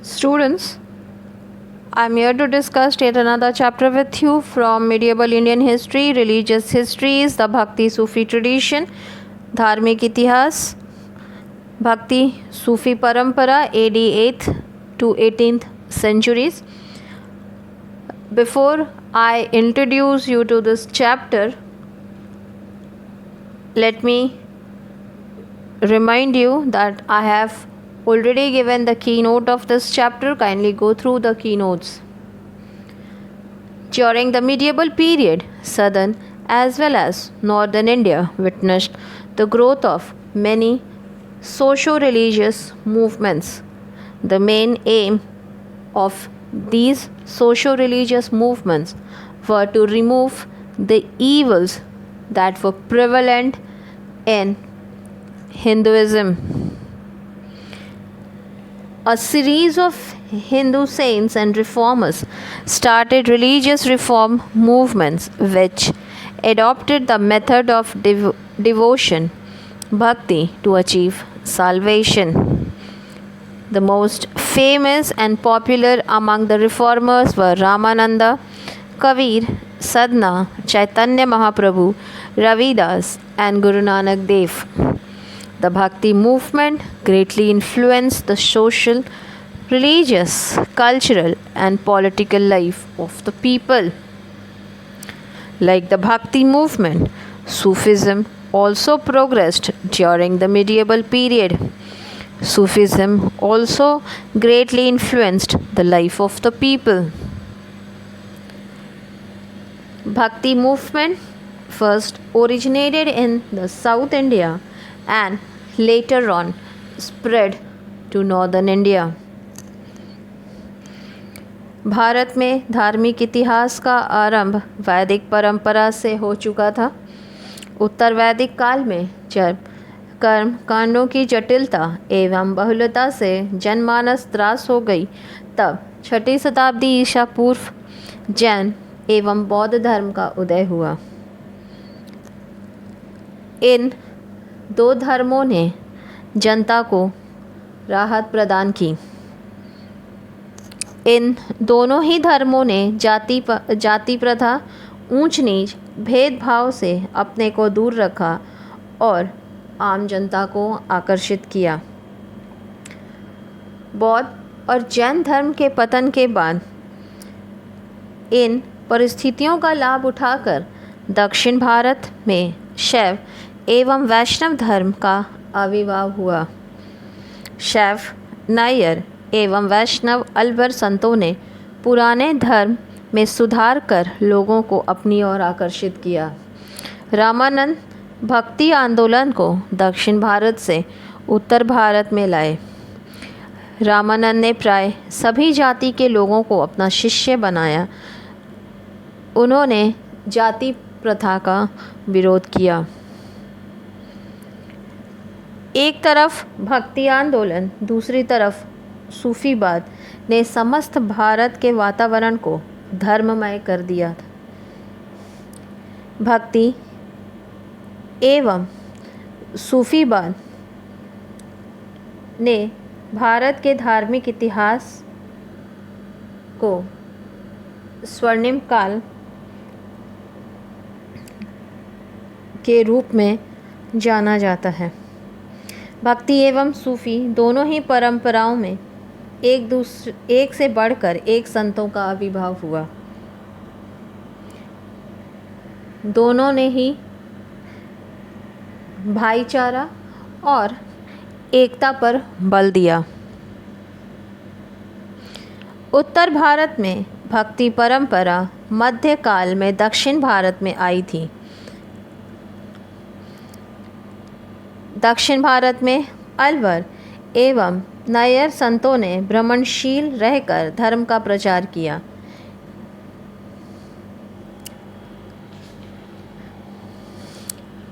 Students, I'm here to discuss yet another chapter with you from medieval Indian history, religious histories, the Bhakti Sufi tradition, धार्मिक इतिहास, भक्ति सूफी परंपरा AD 8th to 18th centuries. Before I introduce you to this chapter, let me remind you that I have already given the keynote of this chapter. Kindly go through the keynotes. During the medieval period, southern as well as northern India witnessed the growth of many socio-religious movements. The main aim of these socio-religious movements were to remove the evils that were prevalent in Hinduism. A series of Hindu saints and reformers started religious reform movements which adopted the method of devotion, bhakti, to achieve salvation. The most famous and popular among the reformers were Ramananda, Kabir, Sadhna, Chaitanya Mahaprabhu, Ravidas, and Guru Nanak Dev. The Bhakti movement greatly influenced the social, religious, cultural, and political life of the people. Like the Bhakti movement, Sufism also progressed during the medieval period. Sufism also greatly influenced the life of the people. Bhakti movement first originated in the South India and later on spread to northern India. Bharat में धार्मिक इतिहास का आरंभ वैदिक परंपरा से हो चुका था। उत्तर वैदिक काल में जब कर्म कांडों की जटिलता एवं बहुलता से जनमानस त्रास हो गई, तब 6ठी शताब्दी ईसा पूर्व जैन एवं बौद्ध धर्म का उदय हुआ। इन दो धर्मों ने जनता को राहत प्रदान की। इन दोनों ही धर्मों ने जाति प्रथा, ऊंच नीच, भेदभाव से अपने को दूर रखा और आम जनता को आकर्षित किया। बौद्ध और जैन धर्म के पतन के बाद इन परिस्थितियों का लाभ उठाकर दक्षिण भारत में शैव एवं वैष्णव धर्म का आविर्भाव हुआ। शैव, नायर एवं वैष्णव अलवर संतों ने पुराने धर्म में सुधार कर लोगों को अपनी ओर आकर्षित किया। रामानंद भक्ति आंदोलन को दक्षिण भारत से उत्तर भारत में लाए। रामानंद ने प्राय सभी जाति के लोगों को अपना शिष्य बनाया। उन्होंने जाति प्रथा का विरोध किया। एक तरफ भक्ति आंदोलन, दूसरी तरफ सूफीवाद ने समस्त भारत के वातावरण को धर्ममय कर दिया था। भक्ति एवं सूफीवाद ने भारत के धार्मिक इतिहास को स्वर्णिम काल के रूप में जाना जाता है। भक्ति एवं सूफी दोनों ही परंपराओं में एक से बढ़कर एक संतों का आविर्भाव हुआ। दोनों ने ही भाईचारा और एकता पर बल दिया। उत्तर भारत में भक्ति परंपरा मध्यकाल में दक्षिण भारत में आई थी। दक्षिण भारत में अलवर एवं नायर संतों ने भ्रमणशील रहकर धर्म का प्रचार किया।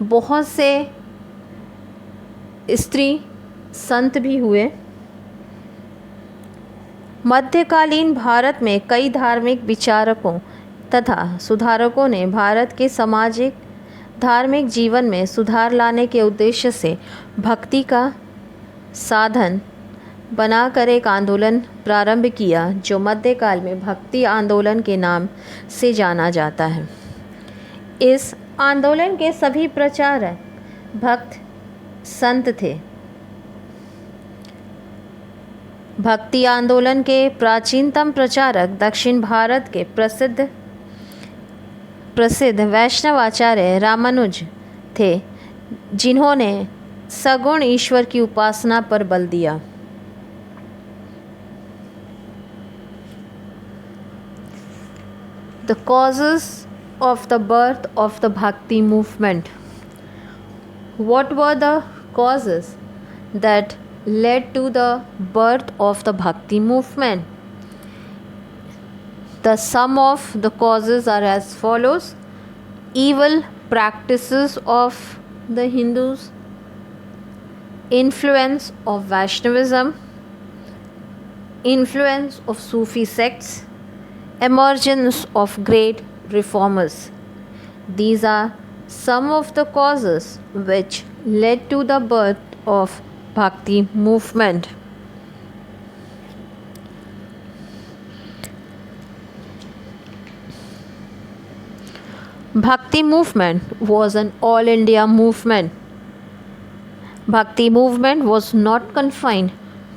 बहुत से स्त्री संत भी हुए। मध्यकालीन भारत में कई धार्मिक विचारकों तथा सुधारकों ने भारत के सामाजिक धार्मिक जीवन में सुधार लाने के उद्देश्य से भक्ति का साधन बनाकर एक आंदोलन प्रारंभ किया जो मध्यकाल में भक्ति आंदोलन के नाम से जाना जाता है। इस आंदोलन के सभी प्रचारक भक्त संत थे। भक्ति आंदोलन के प्राचीनतम प्रचारक दक्षिण भारत के प्रसिद्ध वैष्णव आचार्य रामानुज थे, जिन्होंने सगुण ईश्वर की उपासना पर बल दिया। The causes of the birth of the Bhakti movement. What were the causes that led to the birth of the Bhakti movement? The sum of the causes are as follows: evil practices of the Hindus, influence of Vaishnavism, influence of Sufi sects, emergence of great reformers. These are some of the causes which led to the birth of Bhakti movement. Bhakti movement was an all India movement. Bhakti movement was not confined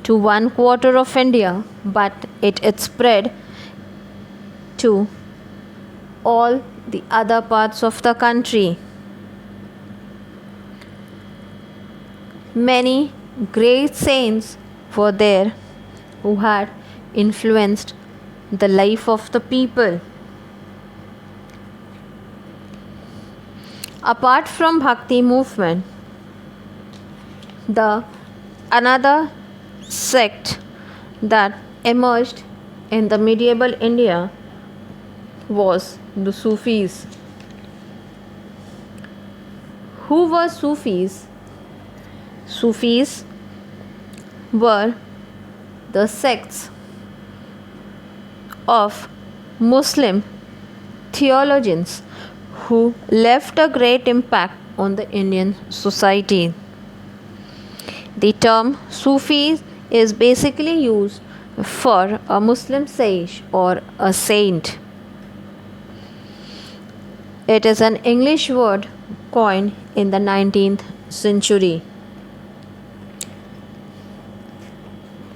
to one quarter of India, but it spread to all the other parts of the country. Many great saints were there who had influenced the life of the people. Apart from Bhakti movement, the another sect that emerged in the medieval India was the Sufis. Who were Sufis? Sufis were the sects of Muslim theologians who left a great impact on the Indian society. The term Sufi is basically used for a Muslim sage or a saint. It is an English word coined in the 19th century.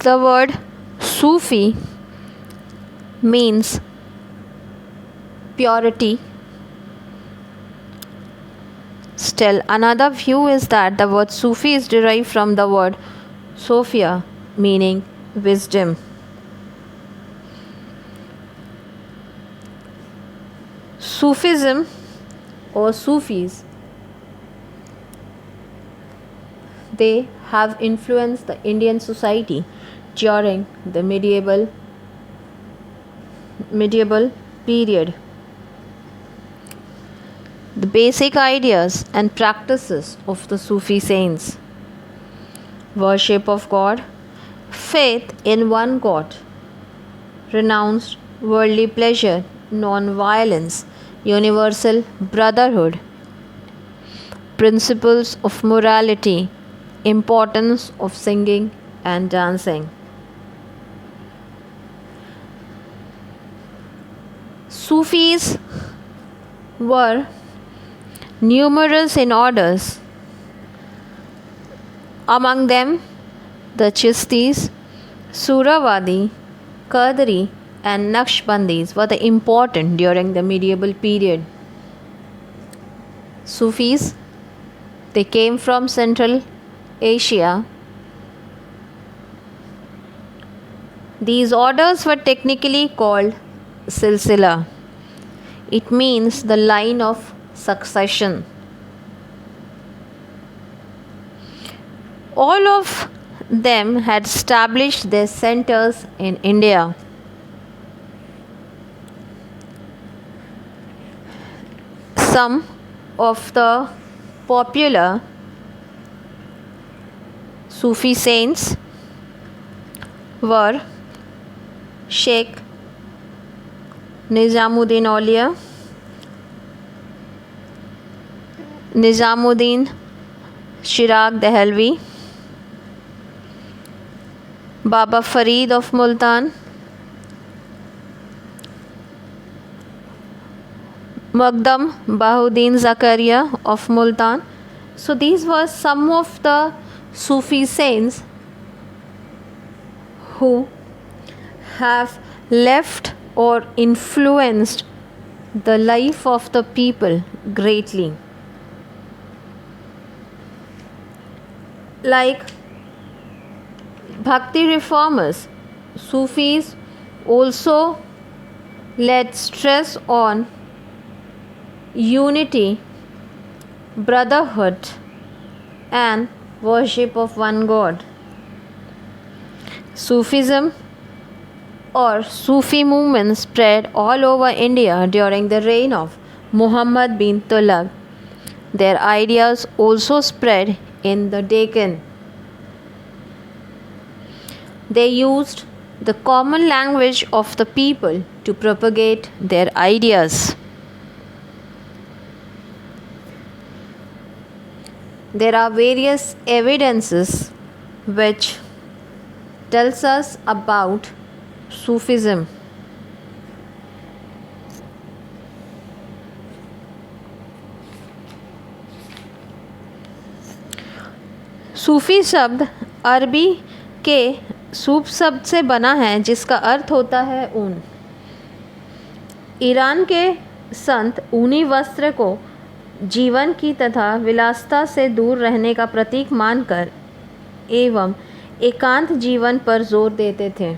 The word Sufi means purity. Still, another view is that the word Sufi is derived from the word Sophia, meaning wisdom. Sufism or Sufis, they have influenced the Indian society during the medieval period. The basic ideas and practices of the Sufi saints: worship of God, faith in one God, renounced worldly pleasure, non-violence, universal brotherhood, principles of morality, importance of singing and dancing. Sufis were numerous in orders. Among them, the Chistis, Suravadi, Qadri, and Naqshbandis were the important during the medieval period. Sufis, they came from Central Asia. These orders were technically called silsila. It means the line of succession. All of them had established their centers in India. Some of the popular Sufi saints were Sheikh Nizamuddin Aulia, Nizamuddin Chirag Dehelvi, Baba Farid of Multan, Magdam Bahuddin Zakaria of Multan. So these were some of the Sufi saints who have left or influenced the life of the people greatly. Like Bhakti reformers, Sufis also laid stress on unity, brotherhood, and worship of one God. Sufism or Sufi movement spread all over India during the reign of Muhammad bin Tughlaq. Their ideas also spread in the Deccan. They used the common language of the people to propagate their ideas. There are various evidences which tells us about Sufism. सूफ़ी शब्द अरबी के सूफ शब्द से बना है जिसका अर्थ होता है ऊन। ईरान के संत ऊनी वस्त्र को जीवन की तथा विलासिता से दूर रहने का प्रतीक मानकर एवं एकांत जीवन पर जोर देते थे।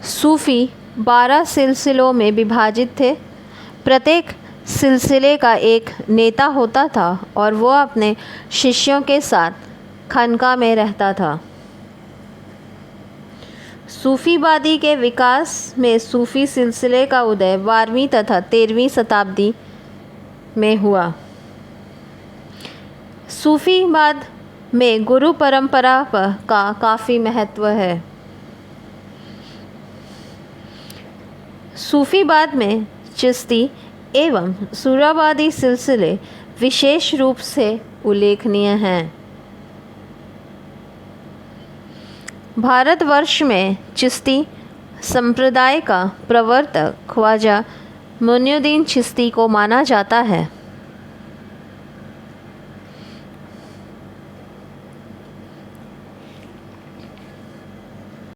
सूफ़ी 12 सिलसिलों में विभाजित थे। प्रत्येक सिलसिले का एक नेता होता था और वो अपने शिष्यों के साथ खानका में रहता था। सूफ़ीवादी के विकास में सूफ़ी सिलसिले का उदय 12वीं तथा 13वीं शताब्दी में हुआ। सूफ़ीवाद में गुरु परंपरा का काफ़ी महत्व है। सूफ़ीवाद में चिश्ती एवं सुराबादी सिलसिले विशेष रूप से उल्लेखनीय हैं। भारतवर्ष में चिश्ती संप्रदाय का प्रवर्तक ख्वाजा मुइनुद्दीन चिश्ती को माना जाता है।